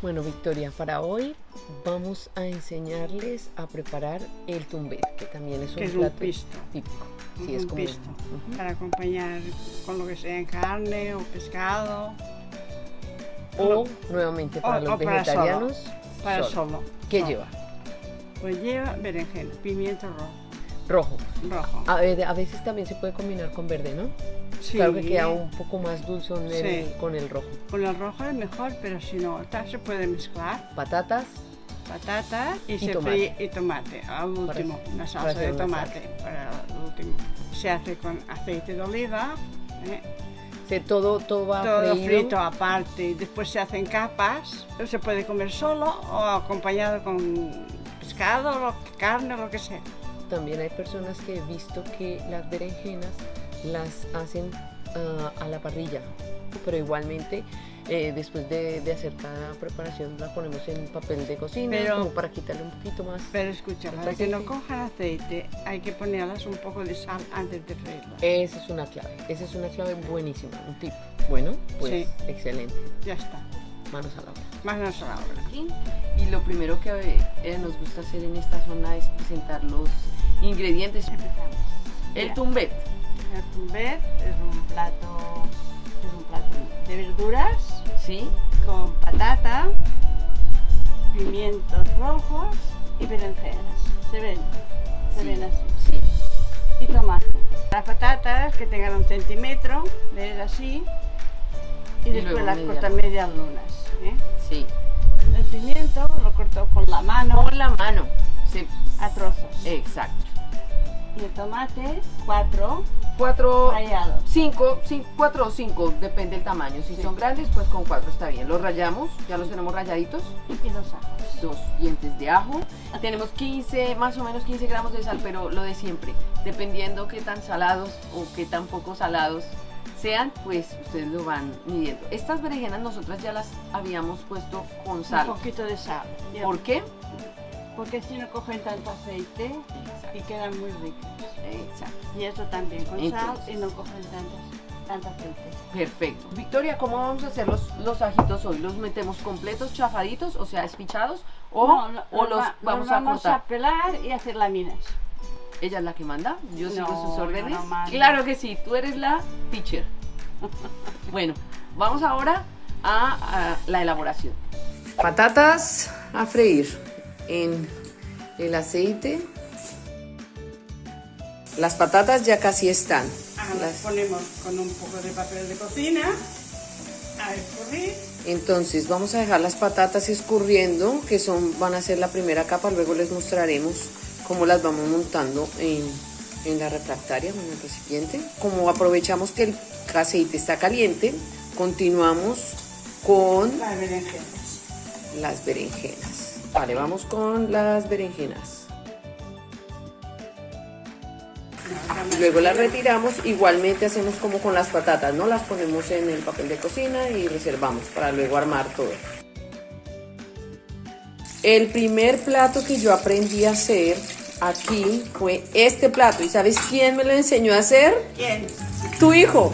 Bueno, Victoria, para hoy vamos a enseñarles a preparar el tumbet, que también es un plato pisto típico. Sí, Sí, es es un como pisto para acompañar con lo que sea, carne o pescado. O nuevamente para los vegetarianos, para solo. ¿Qué solo. lleva? Pues lleva berenjena, pimiento Rojo. rojo. A veces también se puede combinar con verde, ¿no? Sí. Claro que queda un poco más dulzón con el rojo. Con el rojo es mejor, pero si no, se puede mezclar. Patatas y tomate. Al último, una salsa de tomate para el último. Se hace con aceite de oliva. Todo va frito aparte y después se hacen capas. Se puede comer solo o acompañado con pescado, carne, lo que sea. También hay personas que he visto que las berenjenas las hacen a la parrilla, pero igualmente después de hacer cada preparación la ponemos en papel de cocina, como para quitarle un poquito más. Pero escucha, para que no cojan aceite hay que ponerlas un poco de sal antes de freírlas. Esa es una clave buenísima, un tip. Bueno, pues sí. Excelente. Ya está. Manos a la obra. Manos a la obra. Y lo primero que nos gusta hacer en esta zona es presentar los ingredientes. Empezamos. El tumbet. El tumbet es un plato de verduras, sí, con patata, pimientos rojos y berenjenas. Se ven así. Sí. Y tomate. Las patatas que tengan 1 centímetro, ves así, y después las cortas medias lunas. Sí. El pimiento lo corto con la mano. Con la mano. Sí. A trozos. Exacto. Y el tomate, 4 rayados. 4 o 5, depende del tamaño. Si son grandes, pues con 4 está bien. Los rayamos, ya los tenemos rayaditos. Y 2 ajos. 2 dientes de ajo. Tenemos más o menos 15 gramos de sal, pero lo de siempre. Dependiendo qué tan salados o qué tan poco salados sean, pues ustedes lo van midiendo. Estas berenjenas nosotras ya las habíamos puesto con sal. Un poquito de sal. ¿Por qué? Porque si no cogen tanto aceite. Exacto. Y quedan muy ricos. Exacto. Y eso también con sal y no cogen tanto aceite. Perfecto. Victoria, ¿cómo vamos a hacer los ajitos hoy? ¿Los metemos completos, chafaditos, o sea, espichados? ¿O los vamos a cortar? A pelar y hacer láminas. ¿Ella es la que manda? ¿Yo sigo sus órdenes? Claro que sí, tú eres la teacher. Bueno, vamos ahora a la elaboración. Patatas a freír en el aceite. Las patatas ya casi están. Las ponemos con un poco de papel de cocina a escurrir. Entonces vamos a dejar las patatas escurriendo, que van a ser la primera capa. Luego les mostraremos cómo las vamos montando en la refractaria, en el recipiente. Como aprovechamos que el aceite está caliente, continuamos con las berenjenas. Vale, vamos con las berenjenas. Luego las retiramos, igualmente hacemos como con las patatas, ¿no? Las ponemos en el papel de cocina y reservamos para luego armar todo. El primer plato que yo aprendí a hacer aquí fue este plato. ¿Y sabes quién me lo enseñó a hacer? ¿Quién? Tu hijo.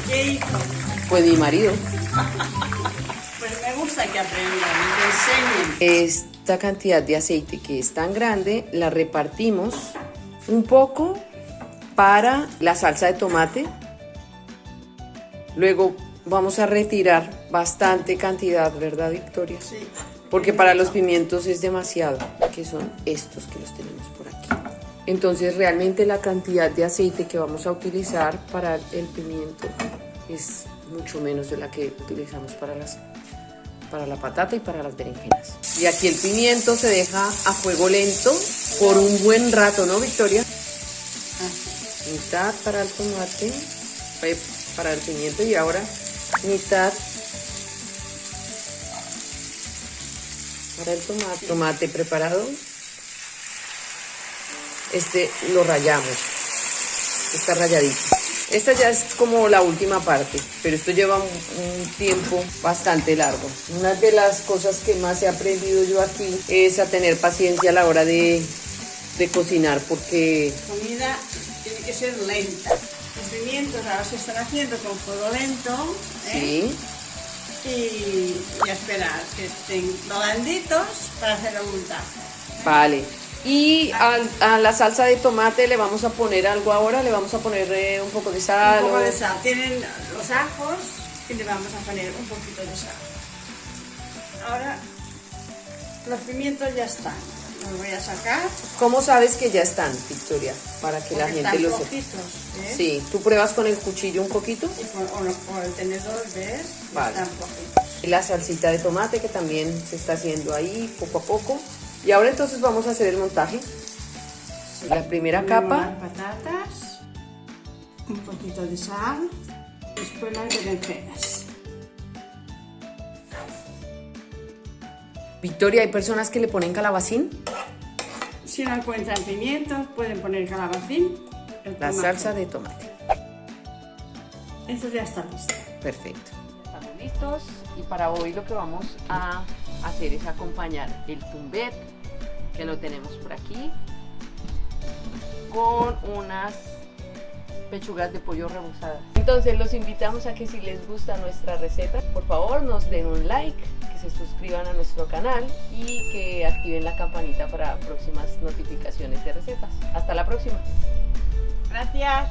¿Qué hijo? Pues mi marido. Pues me gusta que aprendan, que enseñen. Esta cantidad de aceite que es tan grande, la repartimos un poco para la salsa de tomate. Luego vamos a retirar bastante cantidad, ¿verdad, Victoria? Sí. Porque para los pimientos es demasiado, que son estos que los tenemos por aquí. Entonces realmente la cantidad de aceite que vamos a utilizar para el pimiento es mucho menos de la que utilizamos para la patata y para las berenjenas. Y aquí el pimiento se deja a fuego lento por un buen rato, ¿no, Victoria? Mitad para el tomate, para el pimiento, y ahora mitad para el tomate. Tomate preparado. Este lo rallamos. Está ralladito. Esta ya es como la última parte, pero esto lleva un tiempo bastante largo. Una de las cosas que más he aprendido yo aquí es a tener paciencia a la hora de cocinar, porque... La comida tiene que ser lenta. Los pimientos ahora se están haciendo con fuego lento, Sí. y esperar que estén blanditos para hacer el montaje. Vale. Y a la salsa de tomate le vamos a poner algo ahora, le vamos a poner un poco de sal. Un poco de sal. Tienen los ajos y le vamos a poner un poquito de sal. Ahora los pimientos ya están. Los voy a sacar. ¿Cómo sabes que ya están, Victoria? Para que la Porque gente están lo sepa. flojitos, ¿ves? Sí, tú pruebas con el cuchillo un poquito. Y con el tenedor, ¿ves? Vale. Están flojitos. Y la salsita de tomate que también se está haciendo ahí poco a poco. Y ahora entonces vamos a hacer el montaje. La primera capa. Las patatas, un poquito de sal, después las berenjenas. Victoria, ¿hay personas que le ponen calabacín? Si no encuentran pimientos, pueden poner calabacín. La tomate. salsa de tomate. Esto ya está listo. Perfecto. Estamos listos y para hoy lo que vamos a hacer es acompañar el tumbet, que lo tenemos por aquí, con unas pechugas de pollo rebozadas. Entonces los invitamos a que si les gusta nuestra receta, por favor nos den un like, que se suscriban a nuestro canal y que activen la campanita para próximas notificaciones de recetas. Hasta la próxima. Gracias.